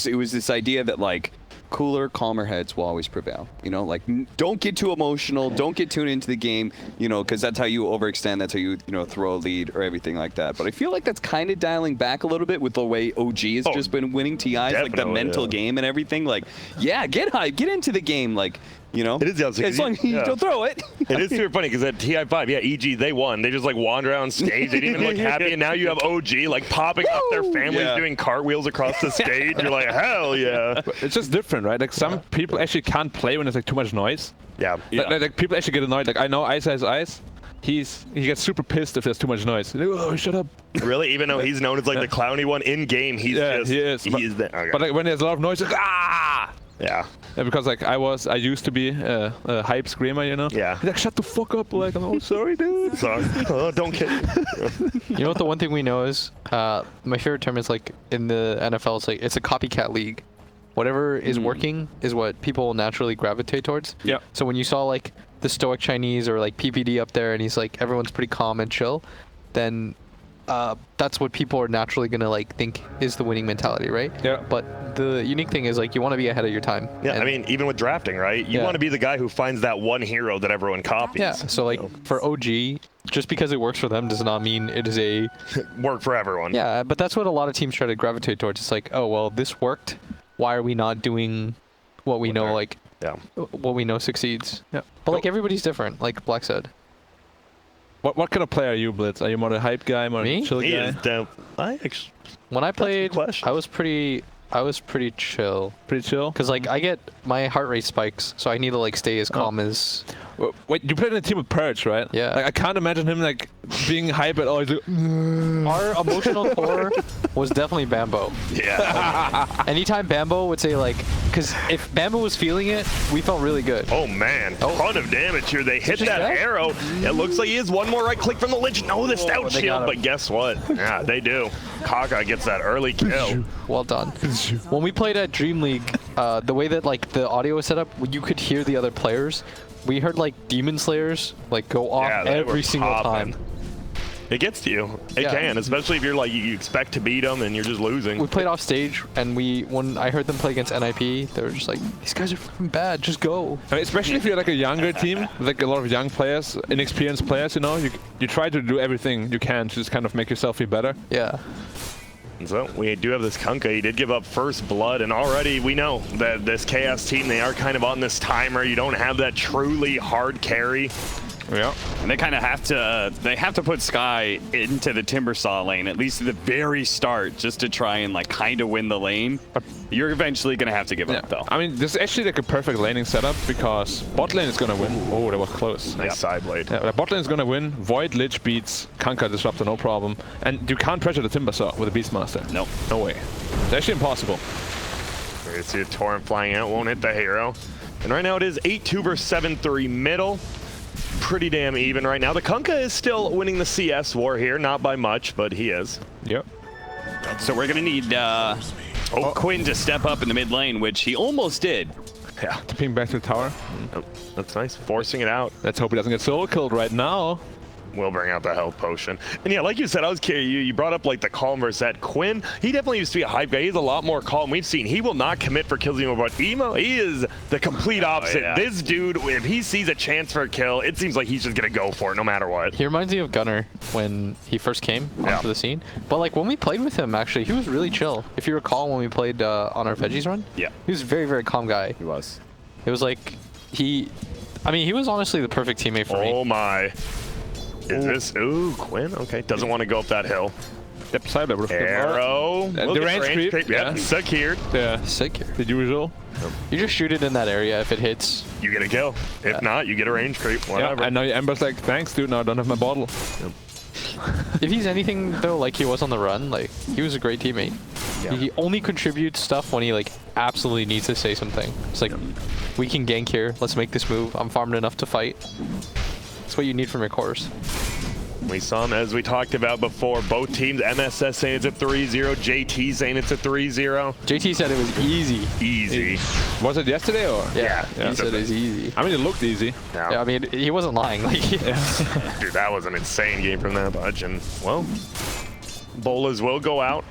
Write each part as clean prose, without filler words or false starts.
it was this idea that like cooler, calmer heads will always prevail. You know, like don't get too emotional, don't get tuned into the game, you know, because that's how you overextend, that's how you throw a lead or everything like that. But I feel like that's kind of dialing back a little bit with the way OG has just been winning TIs, like the mental game and everything. Like, yeah, get hype, get into the game, like. You know, it is as long as you don't throw it. It is super funny because at TI5, yeah, EG, they won. They just like wander around stage. They didn't even look happy. And now you have OG like popping up their families doing cartwheels across the stage. You're like, hell yeah. It's just different, right? Like some people actually can't play when there's like too much noise. Yeah. Like people actually get annoyed. Like I know Ice has Ice. He gets super pissed if there's too much noise. Like, oh, shut up. Really? Even though he's known as like the clowny one in game, he's just he is. He is there. Okay. But like when there's a lot of noise, like, ah. Yeah. Because like I used to be a hype screamer, you know. Yeah. He's like, shut the fuck up. Like, oh, sorry, dude. Sorry. Oh, don't kid. You know what? The one thing we know is my favorite term is like in the NFL, it's like it's a copycat league. Whatever is working is what people naturally gravitate towards. Yeah. So when you saw like the stoic Chinese or like PPD up there, and he's like everyone's pretty calm and chill, then that's what people are naturally gonna like think is the winning mentality, right? Yeah. But the unique thing is like you want to be ahead of your time. Yeah, I mean, even with drafting, right? You want to be the guy who finds that one hero that everyone copies. Yeah. So like for OG, just because it works for them does not mean it is a work for everyone. Yeah, but that's what a lot of teams try to gravitate towards. It's like, oh well, this worked. Why are we not doing what we know like? Yeah. What we know succeeds. Yeah. But like everybody's different, like Black said. What kind of player are you, Blitz? Are you more the hype guy, more the chill guy? He is dope. When I played, I was pretty chill. Pretty chill? Because like I get my heart rate spikes, so I need to like stay as calm as. Wait, you played in a team with Purge, right? Yeah. Like I can't imagine him like being hype at all. He's like, our emotional core was definitely Bambo. Yeah. Like, anytime Bambo would say like, because if Bambo was feeling it, we felt really good. Oh man, ton of damage here. They hit that arrow. It looks like he is one more right click from the Lich. No, the stout shield, but guess what? Yeah, they do. Kaka gets that early kill. Well done. When we played at Dream League, the way that like the audio was set up, you could hear the other players. We heard like Demon Slayers like go off every single time. It gets to you. It can, especially if you're like you expect to beat them and you're just losing. We played off stage, and when I heard them play against NIP, they were just like, "These guys are fucking bad. Just go." I mean, especially if you're like a younger team, like a lot of young players, inexperienced players. You know, you try to do everything you can to just kind of make yourself feel better. Yeah. And so we do have this Kunkka. He did give up first blood, and already we know that this Chaos team, they are kind of on this timer. You don't have that truly hard carry. Yeah, and they kind of have to put Sky into the Timbersaw lane, at least at the very start, just to try and like kind of win the lane. But you're eventually going to have to give up, though. I mean, this is actually like a perfect laning setup because bot lane is going to win. Oh, that was close. Nice side blade. Yeah, bot lane is going to win. Void Lich beats Kunkka Disruptor, no problem. And you can't pressure the Timbersaw with a Beastmaster. Nope. No way. It's actually impossible. You see a Torrent flying out, won't hit the hero. And right now it is 8-2 versus 7-3 middle. Pretty damn even right now. The Kunkka is still winning the CS war here, not by much, but he is. Yep. So we're going to need Quinn to step up in the mid lane, which he almost did. Yeah. To ping back to the tower. Oh, that's nice. Forcing it out. Let's hope he doesn't get solo killed right now. Will bring out the health potion. And yeah, like you said, I was curious. You brought up like the calm versus that. Quinn, he definitely used to be a hype guy. He's a lot more calm. We've seen he will not commit for kills anymore, but Emo, he is the complete opposite. Yeah. This dude, if he sees a chance for a kill, it seems like he's just gonna go for it no matter what. He reminds me of Gunnar when he first came onto the scene. But like when we played with him, actually, he was really chill. If you recall when we played on our Veggies run, he was a very, very calm guy. He was. It was like he was honestly the perfect teammate for me. Oh my. Is this? Ooh, Quinn. Okay, doesn't want to go up that hill. Yep, side arrow. The range creep. Yeah, secured. Yeah, secured. The usual. You just shoot it in that area. If it hits, you get a kill. If not, you get a range creep. Whatever. Yeah, and now Ember's like, thanks, dude. Now I don't have my bottle. Yep. If he's anything though, like he was on the run, like he was a great teammate. Yeah. He only contributes stuff when he like absolutely needs to say something. It's like, we can gank here. Let's make this move. I'm farmed enough to fight. That's what you need from your cores. We saw him, as we talked about before, both teams, MSS saying it's a 3-0, JT saying it's a 3-0. JT said it was easy. Easy. Was it yesterday or? Yeah. He said it was easy. I mean, it looked easy. Yeah, I mean, he wasn't lying. Like, Dude, that was an insane game from that bunch. And, well, Bolas will go out.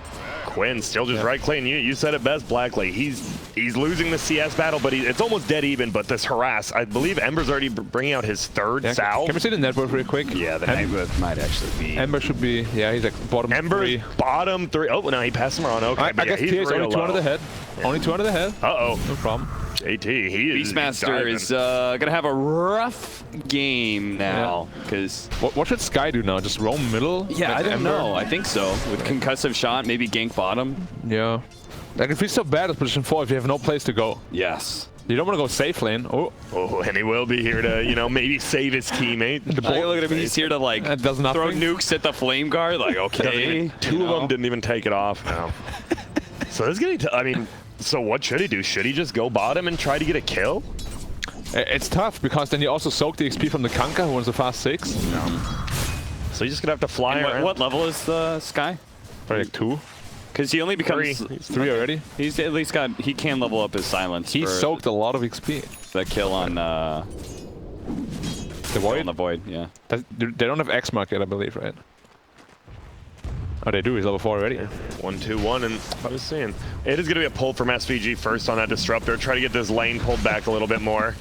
Quinn still just right clean. You said it best, Blackley. He's losing the CS battle, but it's almost dead even. But this harass, I believe Ember's already bringing out his third salve. Can we see the network real quick? Yeah, the network might actually be. Ember should be, yeah, he's like bottom Ember's 3. bottom 3. Oh, no, he passed him around. Okay, I guess he's TA's only real 2 under low. the head. Only 2 under the head. Uh-oh. No problem. JT, he is Beastmaster diving. is gonna have a rough game now because What should Sky do now? Just roam middle? yeah, with I don't Ember? know. I think so. With concussive shot, maybe gank bottom. Yeah. Like if he's so bad at position 4, if you have no place to go, Yes. you don't want to go safe lane. Oh, Oh, and he will be here to, you know, maybe save his teammate. Look at him. He's here to like that does throw nothing. nukes at the flame guard. Like okay, Two of them didn't even take it off. No. So this is gonna. I mean, so what should he do? Should he just go bottom and try to get a kill? It's tough because then you also soak the XP from the Kanka, who wants a fast 6. So he's just gonna have to fly And around. what level is the Sky? Probably like 2. Because he only becomes 3 already. He's at least got. He can level up his silence. He for soaked a lot of XP. the kill on The on Void? the void. Yeah. They don't have X mark yet, I believe, right? Oh, they do. He's level 4 already. 1-2-1, and I was saying it is gonna be a pull from SVG first on that disruptor. Try to get this lane pulled back a little bit more.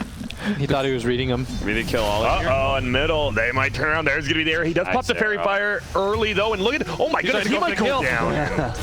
He thought he was reading him. Maybe they kill all of Uh-oh, in middle. They might turn around. There's gonna be there. He does pop the fairy fire early though, and look at. Oh my goodness, he might go down.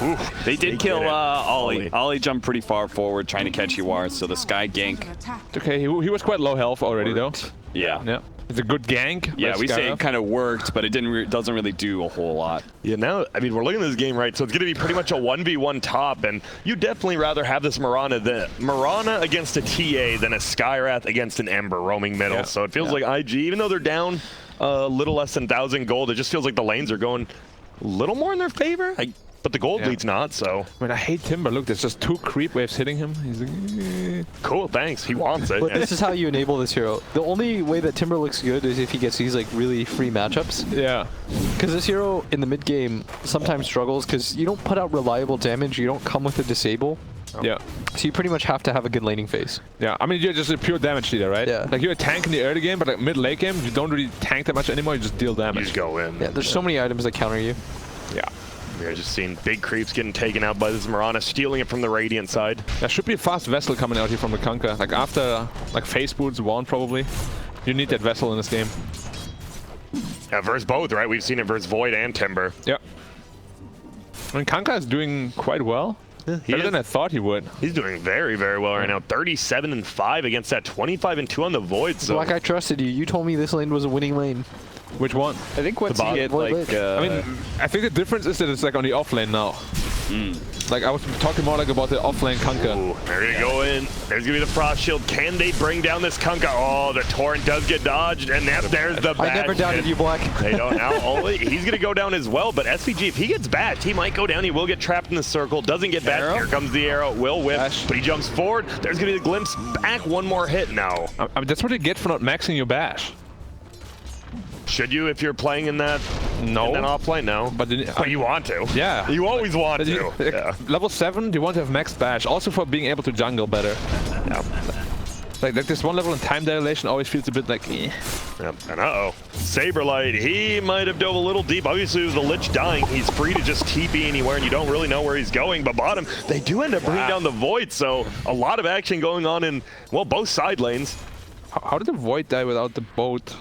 Oof. They did kill did it. Ollie. Ollie jumped pretty far forward trying to catch UR, so the Sky gank. It's okay. He was quite low health already, though. Yeah. Yeah. It's a good gank. Yeah, by we say Skyra. it kind of worked, but it doesn't really do a whole lot. Yeah, now, I mean, we're looking at this game, right? So it's going to be pretty much a 1v1 top, and you definitely rather have this Mirana against a TA than a Skywrath against an Ember roaming middle. Yeah. So it feels like IG, even though they're down a little less than 1,000 gold, it just feels like the lanes are going a little more in their favor. But the gold lead's not, so. I mean, I hate Timber. Look, there's just 2 creep waves hitting him. He's like, Cool, thanks. He wants it. But this is how you enable this hero. The only way that Timber looks good is if he gets these like really free matchups. yeah. Because this hero in the mid game sometimes struggles because you don't put out reliable damage. You don't come with a disable. Yeah. So you pretty much have to have a good laning phase. Yeah. I mean, you're just a pure damage leader, right? Yeah. Like, you're a tank in the early game, but like mid-late game, you don't really tank that much anymore. You just deal You damage. just go in. Yeah, there's so many items that counter you. Yeah. We're just seeing big creeps getting taken out by this Mirana, stealing it from the Radiant side. There should be a fast vessel coming out here from the Kanka. Like, after, like, face boots, 1 probably. You need that vessel in this game. Yeah, versus both, right? We've seen it versus Void and Timber. Yeah. I mean, Kanka is doing quite well. Better than I thought he would. He's doing very, very well right now. 37-5 against that 25-2 on the Void. So Like I trusted you. You told me this lane was a winning lane. Which one? I think once you get What like, lane? I mean, I think the difference is that it's like on the off lane now. Like, I was talking more like about the off lane Kanka. ooh, they're gonna go in. There's gonna be the Frost Shield. Can they bring down this Kunkka? Oh, the Torrent does get dodged, and there's the I never bash. doubted you, Black. They don't now. Only he's gonna go down as well. But SVG, if he gets bashed, he might go down. He will get trapped in the circle. Doesn't get bashed. Arrow? Here comes the arrow. Will whip, Bash. but he jumps forward. There's gonna be the glimpse back. One more hit. No. I mean, that's what you get for not maxing your bash. Should you if you're playing in that? No. In that offlane? No. But then, But you want to. yeah. You always want But to. like, Yeah. Level 7, you want to have maxed bash. Also for being able to jungle better. Yeah. Like this one level in time dilation always feels a bit like, eh. Yep. And uh-oh. Saberlight, he might have dove a little deep. Obviously, with the Lich dying, he's free to just TP anywhere, and you don't really know where he's going. But bottom, they do end up bringing down the Void, so a lot of action going on in, well, both side lanes. How did the Void die without the boat?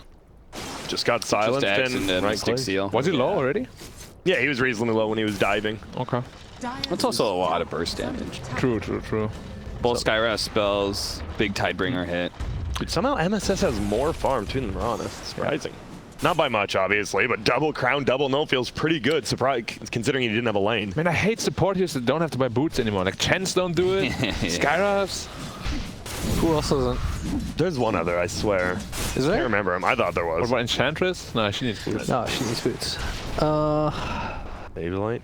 Just got silenced just X and and then right stick click. seal. Was he low already? Yeah, he was reasonably low when he was diving. Okay. That's also a lot of burst damage. True, true, true. Both Skywrath spells, big Tidebringer hit. Dude, somehow MSS has more farm too than Mirana. Surprising. Not by much, obviously, but double crown, double no feels pretty good. Surprise, considering he didn't have a lane. Man, I hate support heroes that don't have to buy boots anymore. Like Chens don't do it. Skyraths. Who else doesn't? There's one other, I swear. Is I there? can't remember him. I thought there What was. about Enchantress? No, she needs boots. No, she needs boots. Saberlight.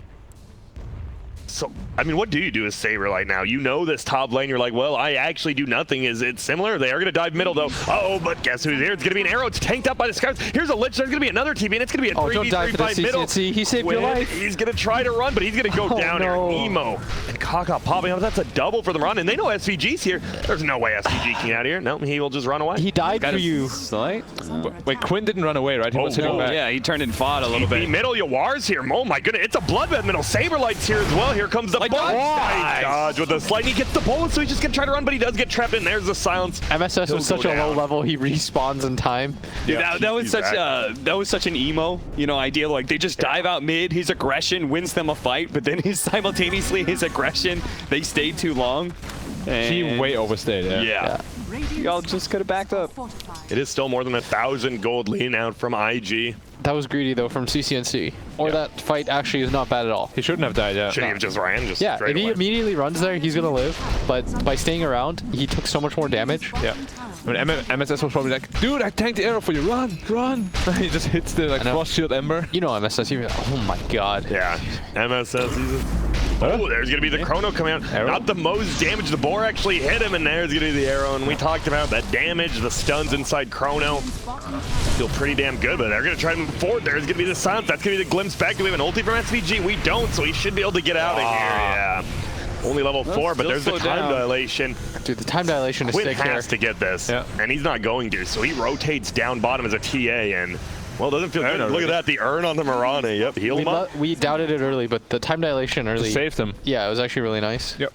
So, I mean, what do you do as Saberlight now? You know this top lane. You're like, well, I actually do nothing. Is it similar? They are going to dive middle, though. Uh-oh, but guess who's here? It's going to be an arrow. It's tanked up by the Scars. Here's a Lich. There's going to be another TP, and it's going to be a Oh, don't die 3v3 for the fight middle. CCNC. He saved your life. He's going to try to run, but he's going to go Oh, down no. here. Emo and Kaka popping up. That's a double for the run, and they know SVG's here. There's no way SVG can get out of here. No, he will just run away. He died for you. Slight? Wait, Quinn didn't run away, right? He was sitting no. back. Yeah, he turned and fought a little TP bit. middle, Yawar's here. Oh my goodness, it's a bloodbath middle. Saberlight's here as well. Here here comes the Like bullet. that. Nice dodge with the slide. He gets the bullet, so he's just gonna try to run, but he does get trapped in. There's the silence. MSS He'll was such go a low down. level, he respawns in time. Dude, Yeah, that was he's such back. that was such an emo, idea. Like they just dive out mid. His aggression wins them a fight, but then simultaneously his aggression, they stayed too long. He And way overstayed. Yeah. y'all just could have backed up. It is still more than 1,000 gold lean out from IG. That was greedy though from CCNC. Or that fight actually is not bad at all. He shouldn't have died. Yeah. Should he have just ran just Yeah, straight if he away? immediately runs there, he's gonna live. But by staying around, he took so much more damage. Yeah. I mean, MSS was probably like, dude, I tanked the arrow for you. Run, run. He just hits the like know. frost shield ember. You know MSS, oh my god. Yeah, MSS. Oh, there's going to be the chrono coming out. Arrow? Not the most damage. The boar actually hit him, and there's going to be the arrow. And we talked about that damage, the stuns inside chrono. Feel pretty damn good, but they're going to try to move forward. There's going to be the silence. That's going to be the glimpse back. Do we have an ulti from SVG? We don't, so he should be able to get out of here. Yeah. Only level 4, but still there's the slow time down. dilation. Dude, the time dilation is Quinn sick here. has to get this, Yeah. and he's not going to, so he rotates down bottom as a TA, and, well, doesn't feel good. Look at that, the urn on the Mirana. Yep, heal him up. We doubted it early, but the time dilation early Saved him. Yeah, it was actually really nice. Yep.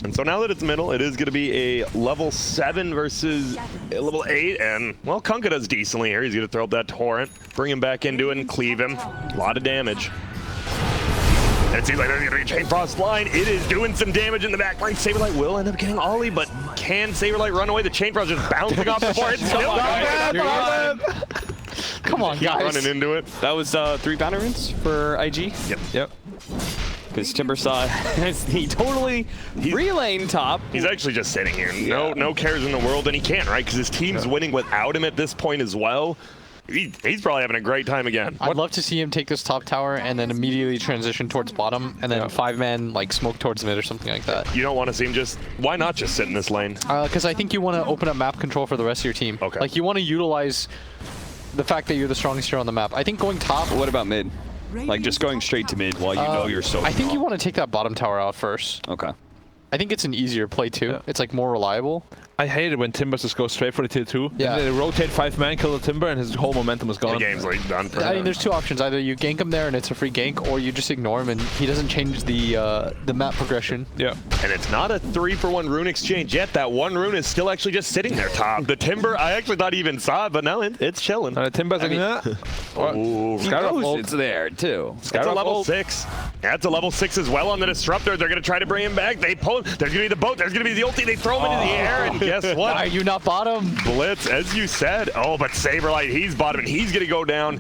And so now that it's middle, it is going to be a level 7 versus a level 8. And, well, Kunkka does decently here. He's going to throw up that torrent, bring him back into it, and cleave him. A lot of damage. And it seems like there's going to be a Chain Frost line. It is doing some damage in the back line. Saberlight will end up getting Ollie, but can Saberlight run away? The Chain Frost just bouncing off the board. It's still Come on, Keep guys. running into it. That was 3 banner runes for IG. Yep. Because Timber saw he totally relaying top. He's actually just sitting here. No cares in the world, and he can't, right? Because his team's winning without him at this point as well. He's probably having a great time again. I'd love to see him take this top tower and then immediately transition towards bottom and then 5-man like smoke towards mid or something like that. You don't want to see him just... Why not just sit in this lane? Because I think you want to open up map control for the rest of your team. Okay. Like you want to utilize the fact that you're the strongest hero on the map. I think going top... What about mid? Like just going straight to mid while you know you're so I think strong. you want to take that bottom tower out first. Okay. I think it's an easier play too. Yeah. It's like more reliable. I hate it when Timbers just go straight for the tier 2. Yeah. And they rotate 5-man, kill the Timber, and his whole momentum is The gone. game's like done for I mean, him. there's two options. Either you gank him there and it's a free gank, or you just ignore him and he doesn't change the map progression. Yeah. And it's not a 3-for-1 rune exchange yet. That one rune is still actually just sitting there top. The Timber, I actually thought he even saw it, but no, it's chilling. And the Timber's like, nah. Ooh. He Skyrock knows ult. it's there too. That's a level 6. That's a level 6 as well on the Disruptor. They're going to try to bring him back. They pull him. There's going to be the boat. There's going to be the ulti. They throw him into the air, and guess Are what? you not bottom? Blitz, as you said. Oh, but Saberlight, he's bottom, and he's going to go down.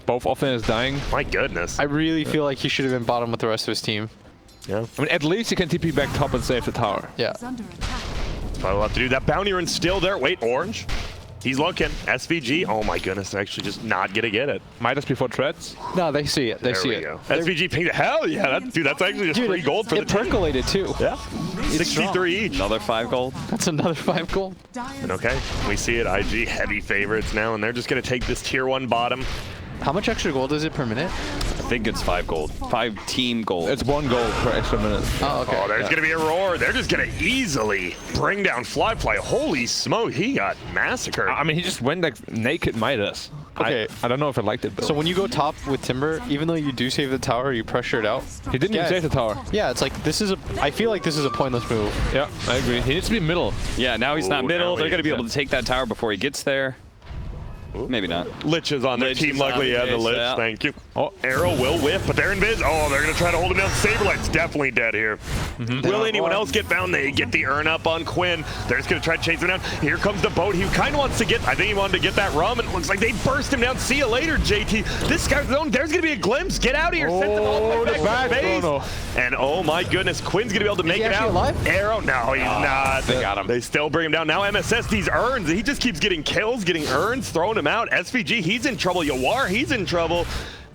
Both offense dying. My goodness. I really feel like he should have been bottom with the rest of his team. Yeah. I mean, at least he can TP back top and save the tower. Yeah. Under attack. Probably will have to do that. Bounty rune still there. Wait, orange. He's looking. SVG. Oh my goodness, they're actually just not gonna get it. Midas before treads. No, they see it. They There see we it. go. SVG pinged. Hell yeah, dude, that's actually just free gold for the it team. percolated too. Yeah. 63 each. Another 5 gold. That's another 5 gold. And okay, we see it. IG heavy favorites now, and they're just gonna take this tier 1 bottom. How much extra gold is it per minute? I think it's 5 gold. 5 team gold. It's 1 gold per extra minute. Oh, okay. Oh, there's gonna be a roar. They're just gonna easily bring down flyfly. Holy smoke, he got massacred. I mean, he just went like naked Midas. Okay. I don't know if I liked it, though. So when you go top with Timber, even though you do save the tower, you pressure it out. he didn't Yeah. even save the tower. Yeah, it's like I feel like this is a pointless move. Yeah, I agree. He needs to be middle. Yeah, now he's not Ooh, middle. now They're he's- going to be able to take that tower before he gets there. Maybe not. Lich is on their Lich team, is on luckily. the Yeah, the case, Lich, yeah. thank you. Oh, arrow will whiff, but they're invis. Oh, they're going to try to hold him down. Saberlight's definitely dead here. Will anyone else get found? They get the urn up on Quinn. They're just going to try to chase him down. Here comes the boat. He kind of wants to get, I think he wanted to get that rum, and it looks like they burst him down. See you later, JT. This guy's zone, there's going to be a glimpse. Get out of here. Send them all the way the back to back base. chrono. And oh my goodness, Quinn's going to be able to make he it actually out. alive? Arrow, no, he's not. They got him. They still bring him down. Now MSS, these urns, he just keeps getting kills, getting urns, throwing him out. SVG, he's in trouble. Yawar, he's in trouble.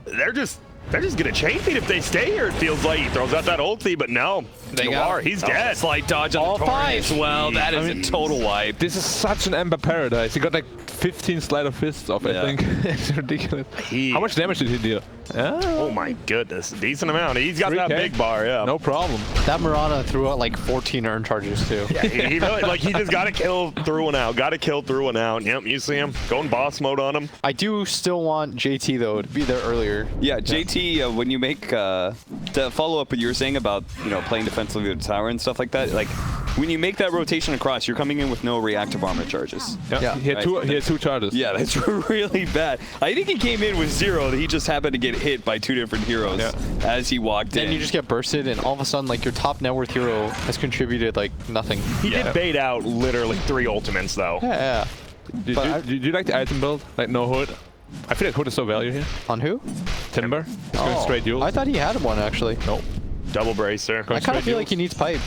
They're just gonna chain feed if they stay here, it feels like. He throws out that ulti, but no. They got Yawar, him. he's dead. Slight dodge on All the torrent 5. as well. That is a total wipe. This is such an Ember paradise. He got like 15 sleight of fists off, Yeah. I think. It's ridiculous. How much damage did he deal? Oh my goodness, decent amount. He's got that 3K. big bar, yeah. No problem. That Mirana threw out like 14 urn charges too. Yeah, he really, like, he just got to kill through and out. Got to kill through and out. Yep, you see him going boss mode on him. I do still want JT though to be there earlier. Yeah, JT, when you make to follow up what you were saying about playing defensively with the tower and stuff like that, like when you make that rotation across, you're coming in with no reactive armor charges. Yeah. He had two charges. Yeah, that's really bad. I think he came in with 0. He just happened to get hit by 2 different heroes as he walked in. Then you just get bursted, and all of a sudden, like, your top net worth hero has contributed like nothing. He did bait out literally 3 ultimates though. Yeah. Did you like the item build? Like no hood? I feel like hood is so value here. On who? Timber. It's going straight duels. I thought he had one actually. Nope. Double bracer. I kind of feel like he needs pipe.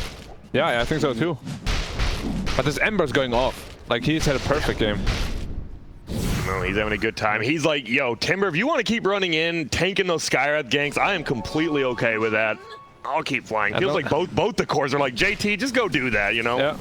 Yeah, I think so too. But this Ember's going off. Like he's had a perfect game. No, he's having a good time. He's like, yo, Timber, if you want to keep running in, tanking those Skywrath ganks, I am completely okay with that. I'll keep flying. Feels like both the cores are like, JT, just go do that, Yeah.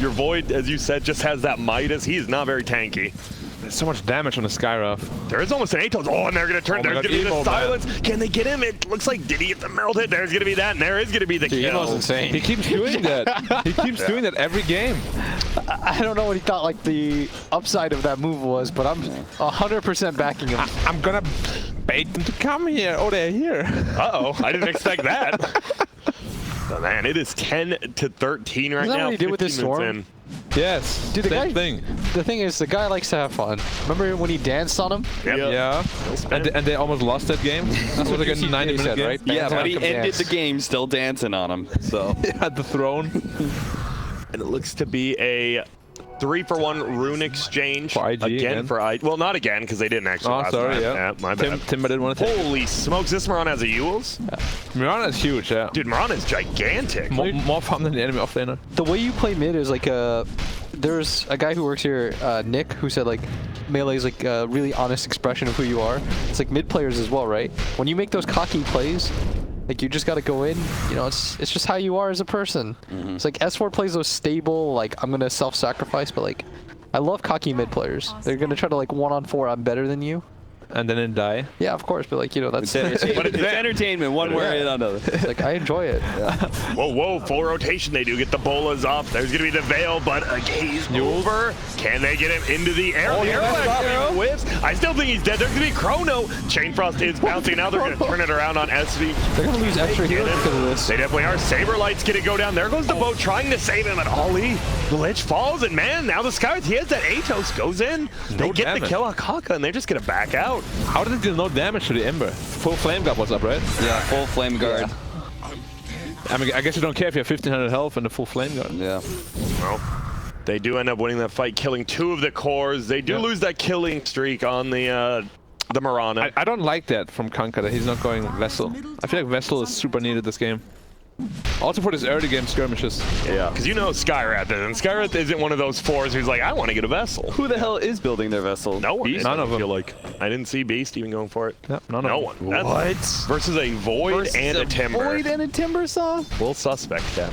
Your Void, as you said, just has that Midas. He is not very tanky. There's so much damage on the Skywrath. There is almost an Atos. Oh, and they're going to turn. There's going to be the silence. Can they get him? It looks like, did he get the meld hit? There's going to be that, and there is going to be the kill. Emo's insane. He keeps doing that. He keeps doing that every game. I don't know what he thought like the upside of that move was, but I'm 100% backing him. I'm gonna bait them to come here. Oh, they're here. Uh-oh, I didn't expect that. Oh, man, it is 10-13 right Isn't that now. what he did with this 15 minutes storm? in. Yes. Dude, the same thing. The thing is, the guy likes to have fun. Remember when he danced on him? Yep. Yeah. And they almost lost that game. That's what they got in 90-minute game. right? Yeah, but he Come ended dance. the game still dancing on him. So At the throne. And it looks to be a 3-for-1 rune exchange. For IG again? for IG. Well, not again, because they didn't actually Oh, last sorry, time. yeah. My bad. Timber didn't want to take it. Holy smokes, this Mirana has a Yules? Mirana is huge, yeah. Dude, Mirana is gigantic. More farm than the enemy offlaner. The way you play mid is like there's a guy who works here, Nick, who said like melee is like a really honest expression of who you are. It's like mid players as well, right? When you make those cocky plays, like you just got to go in. It's just how you are as a person. It's like S4 plays those stable, like I'm gonna self-sacrifice, but like I love cocky mid players. They're gonna try to like 1-on-4. I'm better than you. And then die. Yeah, of course, but like that's but it's entertainment, one way or another. like I enjoy it. Whoa, full rotation. They do get the bolas up. There's going to be the Veil, but a gaze over. Can they get him into the air? The air whips. I still think he's dead. There's going to be Chrono. Chainfrost is bouncing. Now they're going to turn it around on SV. They're gonna lose extra heroes because of this. They definitely are. Saberlight's going to go down. There goes the boat trying to save him, and Ollie, the Lich falls, and man, now the Skywrath, he has that Atos, goes in. They get the kill on Kaka, and they're just going to back out. How did it do no damage to the Ember? Full Flame Guard was up, right? Yeah, full flame guard. I mean, I guess you don't care if you have 1500 health and the full Flame Guard. Yeah. Well, they do end up winning that fight, killing 2 of the cores. They do lose that killing streak on the Mirana. I don't like that from Kanka, that he's not going Vessel. I feel like Vessel is super needed this game. Also for this early game skirmishes. Yeah, because Skywrath is, and Skywrath isn't one of those 4s who's like, I want to get a Vessel. Who the hell is building their vessel? No one. None of them. I feel like I didn't see Beast even going for it. Yeah, No one. That's What? versus a Void and a Timber. Void and a Timber saw? Little suspect, yeah.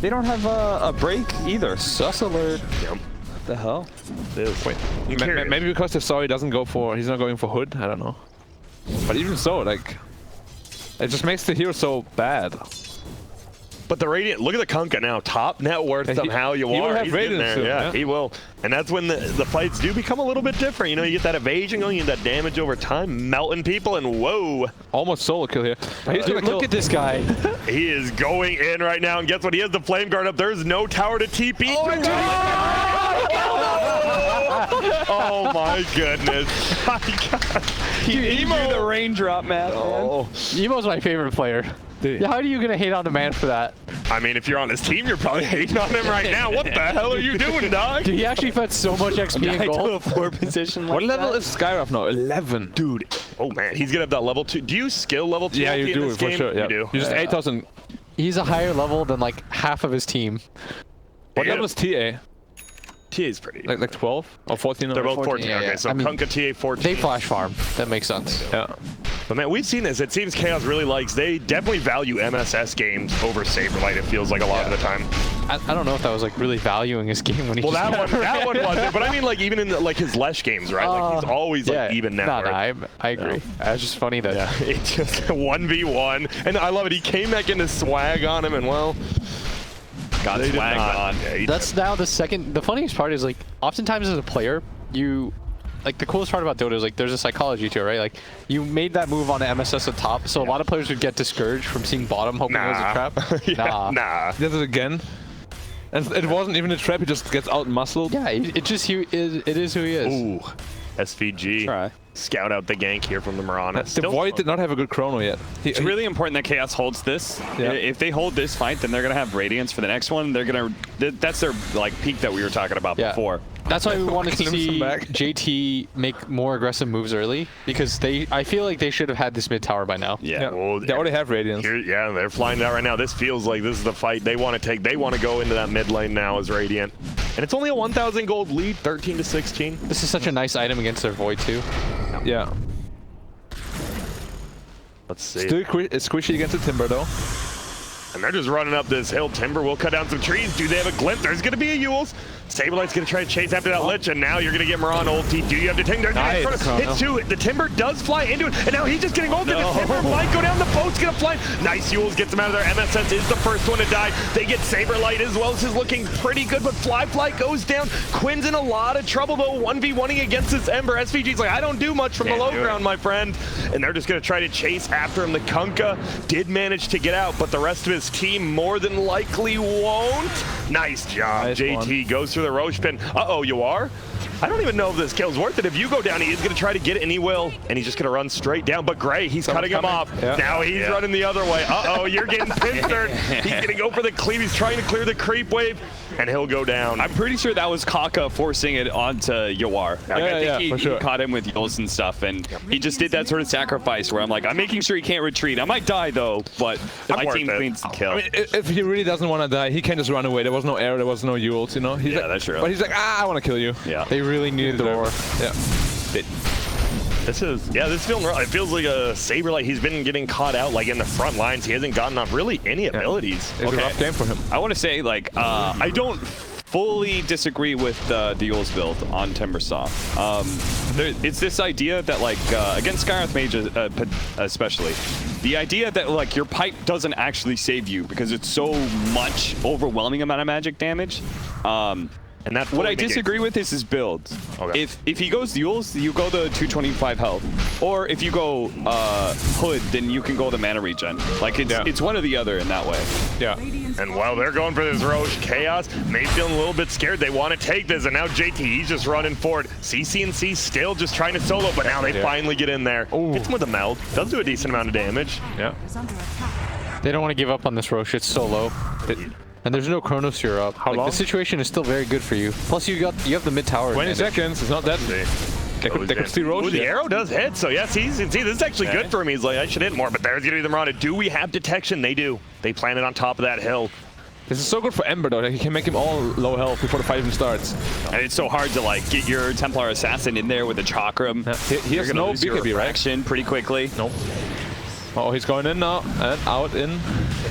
They don't have a break either. Sus alert. Yep. What the hell? Wait, I'm curious. maybe because the story doesn't go for, he's not going for Hood, I don't know. But even so, like, it just makes the hero so bad. But the Radiant, look at the Kunkka now. Top net worth somehow. He will have He's getting Radiant there. soon, Yeah, he will. And that's when the fights do become a little bit different. You get that evasion going, you get that damage over time, melting people, and whoa. Almost solo kill here. But he's Dude, gonna look kill. at this guy. He is going in right now, and guess what? He has the Flame Guard up. There's no tower to TP. Oh, my oh my goodness. My God. He threw the raindrop math. Oh. Emo's my favorite player. Dude. Yeah, how are you gonna hate on the man for that? I mean, if you're on his team, you're probably hating on him right now. What the hell are you doing, dog? Dude, he actually fed so much XP and To gold. a 4 position like What level that? is Skywrath now? 11. Dude. Oh, man. He's going to have that level 2. Do you skill level 2? Yeah, you in do, this for game? sure. Yeah. You do. You just 8,000. He's a higher level than like half of his team. What Yeah. level is TA? TA is pretty. Like 12 or 14? They're both 14. yeah, Okay, yeah. so I mean, Kunkka TA 14. They flash farm. That makes sense. Yeah. But man, we've seen this. It seems Chaos really likes. They definitely value MSS games over Saberlight. It feels like a lot of the time. I don't know if that was like really valuing his game when he. Well, just that one wasn't. But I mean, like even in his Lesh games, right? Like he's always like even net worth. I agree. It's just funny that. Yeah, it's just 1v1, and I love it. He came back into swag on him, and well, Got they did swagged not. on. Yeah, That's now the second. The funniest part is like, oftentimes as a player, you like the coolest part about Dota is like there's a psychology to it, right? Like you made that move on the MSS at top, so a lot of players would get discouraged from seeing bottom, hoping it was a trap. Yeah, nah. He does it again. And it wasn't even a trap, he just gets out muscled. Yeah, it is who he is. Ooh, SVG. Try. Scout out the gank here from the Mirana. The Void did not have a good chrono yet. It's really important that Chaos holds this. Yeah. If they hold this fight, then they're gonna have Radiance for the next one. They're gonna. That's their like peak that we were talking about before. That's why we wanted to Glimpse him see back. JT make more aggressive moves early, because I feel like they should have had this mid tower by now. Yeah. Well, They already have Radiance. yeah, they're flying it out right now. This feels like this is the fight they want to take. They want to go into that mid lane now as Radiant. And it's only a 1,000 gold lead, 13 to 16. This is such a nice item against their Void too. Yeah. Let's see. Still squishy against the Timber though. And they're just running up this hill. Timber will cut down some trees. Do they have a glimpse? There's going to be a Yules. Saberlight's going to try to chase after that Lich, and now you're going to get Moran ulti. Do you have detection? There's Nice. hits two. The Timber does fly into it, and now he's just getting ulted. The Timber might go down. The boat's going to fly. Nice Yules gets him out of there. MSS is the first one to die. They get Saberlight as well. This is looking pretty good, but flyfly goes down. Quinn's in a lot of trouble, though, 1v1ing against this Ember. SVG's like, I don't do much from the low ground, my friend. And they're just going to try to chase after him. The Kunkka did manage to get out, but the rest of his team more than likely won't. Nice job. Nice JT one. goes through the Roche pin. Uh-oh, you are? I don't even know if this kill's worth it. If you go down, he is going to try to get it, and he will. And he's just going to run straight down. But Gray, he's cutting him off. Yeah. Now he's running the other way. Uh-oh, you're getting pincered. He's going to go for the cleave. He's trying to clear the creep wave, and he'll go down. I'm pretty sure that was Kaka forcing it onto Yawar. Like, I think he caught him with Yules and stuff, and he just did that sort of sacrifice where I'm like, I'm making sure he can't retreat. I might die though, but my team cleans the kill. I mean, if he really doesn't want to die, he can just run away. There was no arrow, there was no Yules, you know? He's Yeah, like, that's true. But he's like, I want to kill you. Yeah. They really needed the war. Yeah. This feeling real. It feels like a Saberlight. He's been getting caught out like in the front lines. He hasn't gotten off really any abilities. It's a rough game for him. I want to say, like, I don't fully disagree with the Yules build on Timbersaw. It's this idea that, like, against Skyreth Mage especially, the idea that, like, your pipe doesn't actually save you because it's so much overwhelming amount of magic damage. And that's what I disagree with is his build. Okay. If he goes Yules, you go the 225 health. Or if you go Hood, then you can go the mana regen. Like, it's one or the other in that way. Yeah. And while they're going for this Roche, Chaos may feel a little bit scared. They want to take this, and now JT, he's just running forward. CCNC still just trying to solo, but now they finally get in there. Hits him with a meld. Does do a decent amount of damage. Yeah. They don't want to give up on this Roche. It's so low. And there's no Chronosphere up. How long? The situation is still very good for you. Plus, you have the mid tower. 20 seconds. It's not that. They could see Roche. Ooh, the arrow does hit, so yes, see, this is actually good for him. He's like, I should hit more, but there's going to be the Mirana. Do we have detection? They do. They planted on top of that hill. This is so good for Ember though. He can make him all low health before the fight even starts. And it's so hard to, like, get your Templar Assassin in there with a Chakram. Yeah. He has no BKB, right? Pretty quickly. Nope. Oh, he's going in now and out in.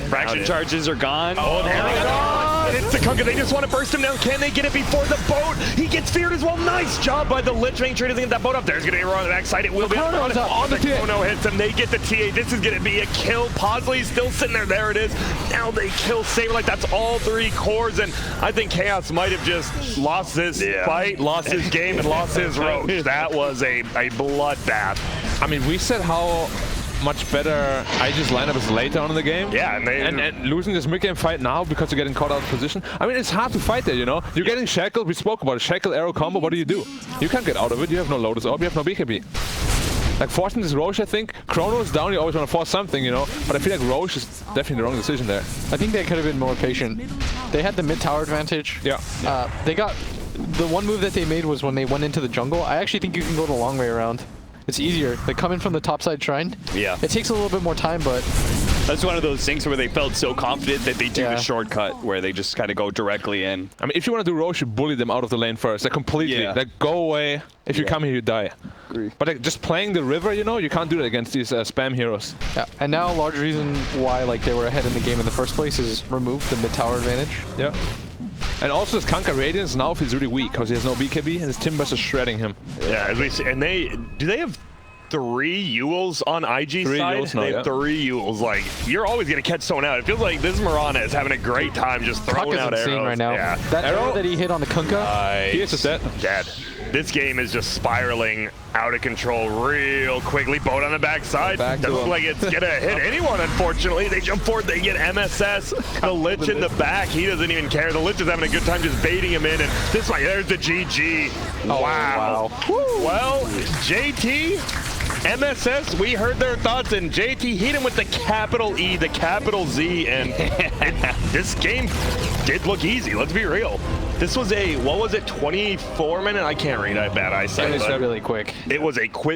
Fraction charges are gone. Oh, there they go. It's the Kunkka. They just want to burst him down. Can they get it before the boat? He gets feared as well. Nice job by the Lich. Making sure he doesn't get that boat up. There's going to be a run on the backside. It will be on the TA. Chrono hits him. They get the TA. This is going to be a kill. Posley's still sitting there. There it is. Now they kill Saberlight. That's all 3 cores, and I think Chaos might have just lost this fight, lost his game, and lost his Roche. That was a bloodbath. I mean, we said how much better IG's lineup is later on in the game. Yeah, and losing this mid-game fight now because you're getting caught out of position. I mean, it's hard to fight there, you know? You're getting shackled. We spoke about it. Shackle arrow combo. What do? You can't get out of it. You have no Lotus Orb. You have no BKB. Like, forcing this Roche, I think. Chrono is down. You always want to force something, you know? But I feel like Roche is definitely the wrong decision there. I think they could have been more patient. They had the mid tower advantage. Yeah. They got the one move that they made was when they went into the jungle. I actually think you can go the long way around. It's easier. They come in from the topside shrine. Yeah. It takes a little bit more time, but that's one of those things where they felt so confident that they do the shortcut where they just kind of go directly in. I mean, if you want to do Roche, you bully them out of the lane first. Like, completely. Like, go away. If you come here, you die. Agree. But like, just playing the river, you know, you can't do that against these spam heroes. Yeah. And now a large reason why like they were ahead in the game in the first place is remove the mid tower advantage. Yeah. And also his Kunkka Radiance now feels really weak because he has no BKB and his Timbers are shredding him. Yeah, as we see, and do they have 3 Yules on IG Three side. Yules now, They have yeah. 3 Yules. Like, you're always going to catch someone out. It feels like this Mirana is having a great time just throwing Puck is out insane arrows. right now. Yeah. That arrow Arrow? that he hit on the Kunkka. He is just dead. Dead. This game is just spiraling out of control real quickly. Boat on the backside. Back to Doesn't look him. like it's going to hit anyone, unfortunately. They jump forward. They get MSS. The Lich in the back. He doesn't even care. The Lich is having a good time just baiting him in. And this way, there's the GG. Oh, wow. Well, JT, MSS, we heard their thoughts, and JT hit him with the capital E, the capital Z, and this game did look easy. Let's be real. This was a, what was it, 24-minute? I can't read. I have bad eyesight. It was but really quick. it was a quick